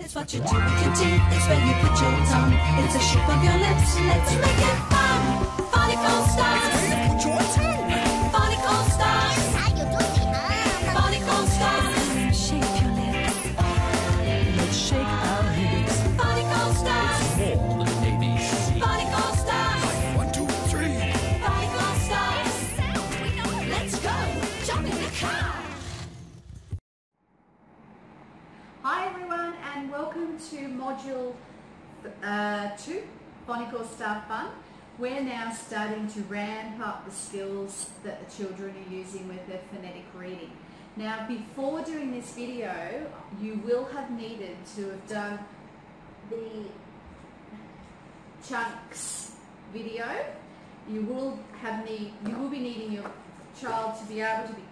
It's what you do with your teeth, it's where you put your tongue. It's the shape of your lips, let's make it fun. Phonic All Star. Put your tongue. Phonic All Star. Phonic All Star. Shape your lips. Let's shake our hips. Phonic All Star. It's more than ABC. Phonic All Star. 1, 2, 3. Phonic All Star. Let's go. Jump in the car. Hi everyone, and welcome to Module 2, Phonic All Star Fun. We're now starting to ramp up the skills that the children are using with their phonetic reading. Now, before doing this video, you will have needed to have done the chunks video. You will be needing your child to be able to be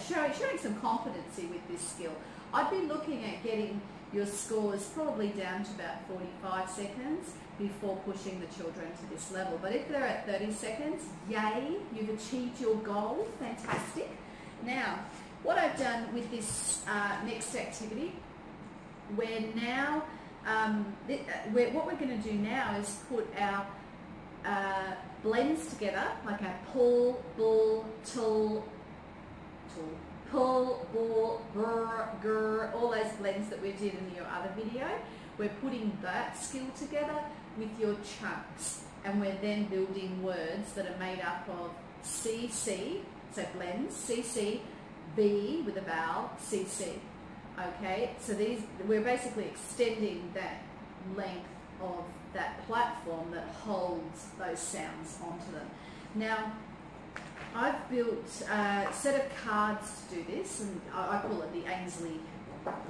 showing some competency with this skill. I'd be looking at getting your scores probably down to about 45 seconds before pushing the children to this level. But if they're at 30 seconds, yay, you've achieved your goal, fantastic. Now, what I've done with this next activity, what we're going to do now is put our blends together, like our pull, bull, pull, ball, brr, grr, all those blends that we did in your other video. We're putting that skill together with your chunks, and we're then building words that are made up of CC, so blends, CC, B with a vowel, CC. Okay, so we're basically extending that length of that platform that holds those sounds onto them. Now, I've built a set of cards to do this, and I call it the Ainsley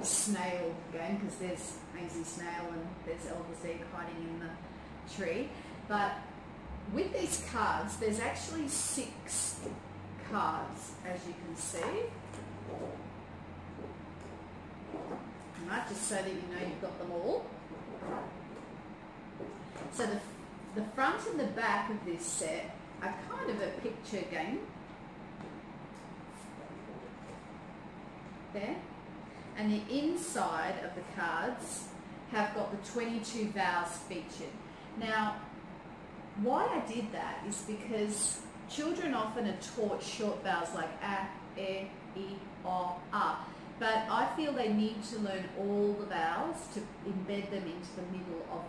snail game, because there's Ainsley snail and there's Elvis egg hiding in the tree. But with these cards, there's actually 6 cards, as you can see. Right, just so that you know you've got them all. So the front and the back of this set are kind of a picture game. There. And the inside of the cards have got the 22 vowels featured. Now, why I did that is because children often are taught short vowels like a, e, o, a. But I feel they need to learn all the vowels to embed them into the middle of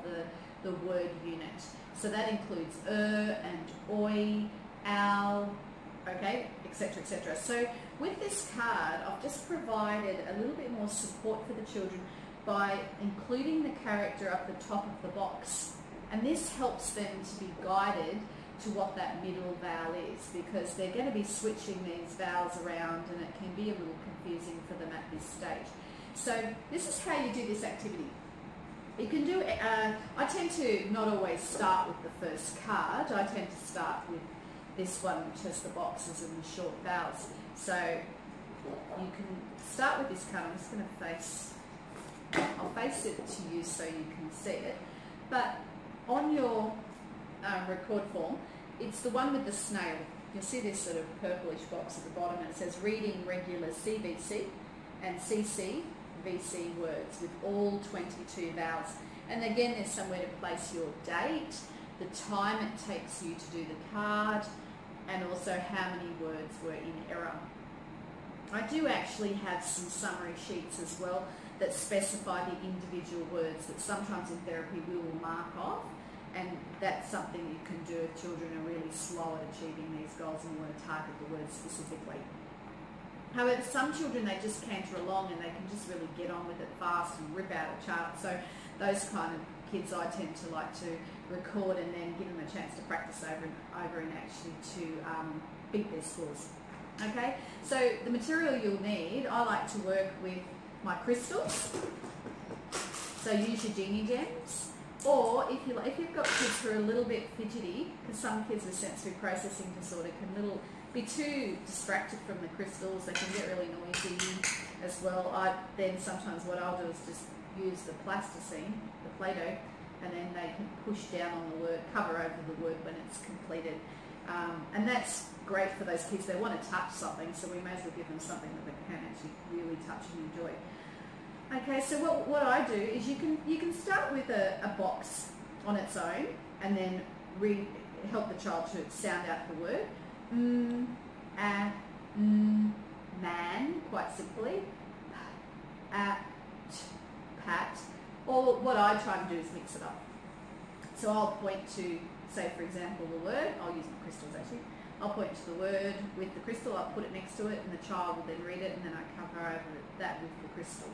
the word unit. So that includes and oi, ow, okay, etc., etc. So with this card, I've just provided a little bit more support for the children by including the character up the top of the box. And this helps them to be guided to what that middle vowel is, because they're going to be switching these vowels around and it can be a little confusing for them at this stage. So this is how you do this activity. You can do it, I tend to not always start with the first card. I tend to start with this one, which has the boxes and the short vowels. So you can start with this card. I'm just going to I'll face it to you so you can see it. But on your record form, it's the one with the snail. You'll see this sort of purplish box at the bottom, and it says reading regular CVC and CC VC words with all 22 vowels. And again, there's somewhere to place your date, the time it takes you to do the card, and also how many words were in error. I do actually have some summary sheets as well that specify the individual words that sometimes in therapy we will mark off, and that's something you can do if children are really slow at achieving these goals and you want to target the words specifically. However, some children, they just canter along and they can just really get on with it fast and rip out a chart. So those kind of kids I tend to like to record and then give them a chance to practice over and actually to beat their scores. Okay, so the material you'll need, I like to work with my crystals. So use your Genie Gems. Or if you've got kids who are a little bit fidgety, because some kids with sensory processing disorder can be too distracted from the crystals, they can get really noisy as well. Then sometimes what I'll do is just use the plasticine, the Play-Doh, and then they can push down on the word, cover over the word when it's completed. And that's great for those kids. They want to touch something, so we may as well give them something that they can actually really touch and enjoy. Okay, so what I do is you can start with a box on its own and then help the child to sound out the word. Man, quite simply. Pat. Or what I try and do is mix it up. So I'll point to, say for example, the word. I'll use my crystals actually. I'll point to the word with the crystal, I'll put it next to it, and the child will then read it, and then I cover over that with the crystal.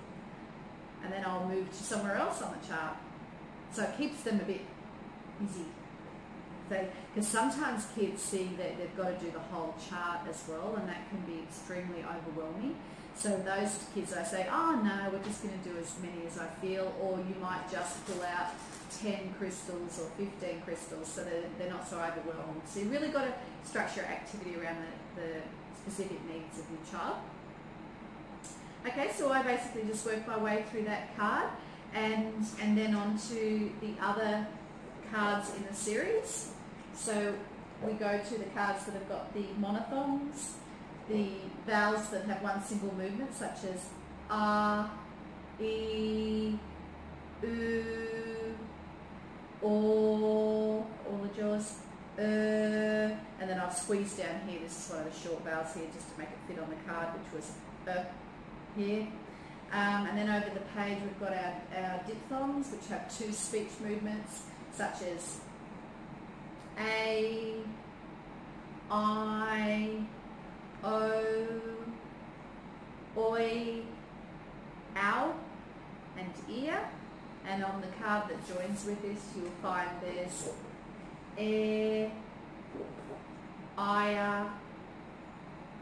And then I'll move to somewhere else on the chart. So it keeps them a bit busy. Because sometimes kids see that they've got to do the whole chart as well, and that can be extremely overwhelming. So those kids, I say, oh no, we're just going to do as many as I feel, or you might just pull out 10 crystals or 15 crystals so that they're not so overwhelmed. So you really got to structure activity around the specific needs of your child. Okay, so I basically just work my way through that card and then on to the other cards in the series. So we go to the cards that have got the monophthongs, the vowels that have one single movement, such as A, E, U, O, all the jaws, and then I've squeezed down here, this is one of the short vowels here just to make it fit on the card, which was here. And then over the page we've got our diphthongs, which have two speech movements, such as A, I, O, Oi, Ow, and ear. And on the card that joins with this, you'll find there's E, Ia,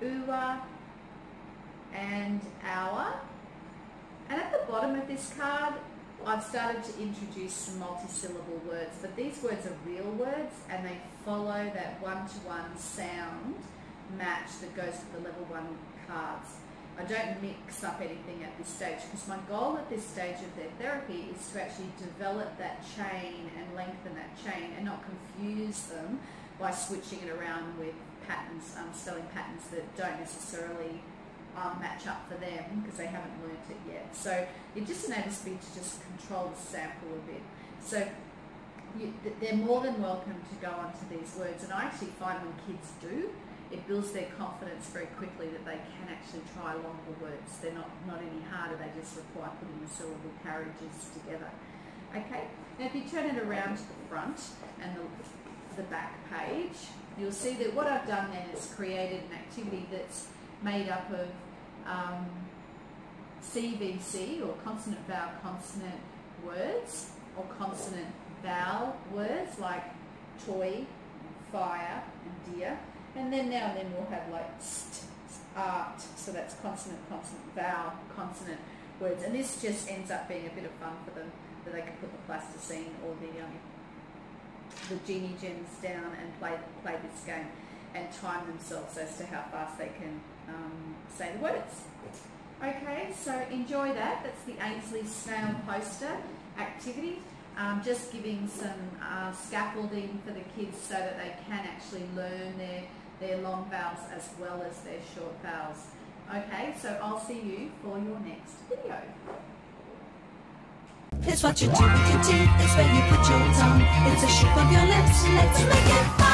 Ua, and Hour. And at the bottom of this card, I've started to introduce some multi-syllable words, but these words are real words and they follow that one-to-one sound match that goes to the level 1 cards. I don't mix up anything at this stage because my goal at this stage of their therapy is to actually develop that chain and lengthen that chain and not confuse them by switching it around with patterns, spelling patterns that don't necessarily match up for them because they haven't learnt it yet. So it just enables me to just control the sample a bit. So they're more than welcome to go onto these words, and I actually find when kids do, it builds their confidence very quickly that they can actually try longer words. They're not any harder, they just require putting the syllable carriages together. Okay, now if you turn it around to the front and the back page, you'll see that what I've done then is created an activity that's made up of CVC, or consonant vowel consonant words, or consonant vowel words like toy, fire, and deer. And then now and then we'll have like st, art, so that's consonant, consonant, vowel, consonant words. And this just ends up being a bit of fun for them, that they can put the plasticine or the genie gems down and play this game and time themselves as to how fast they can say the words. Okay, so enjoy that. That's the Ainsley Snail poster activity. Just giving some scaffolding for the kids so that they can actually learn their long vowels as well as their short vowels. Okay, so I'll see you for your next video. It's what you do with your teeth, it's where you put your tongue. It's a shape of your lips, let's make it fun.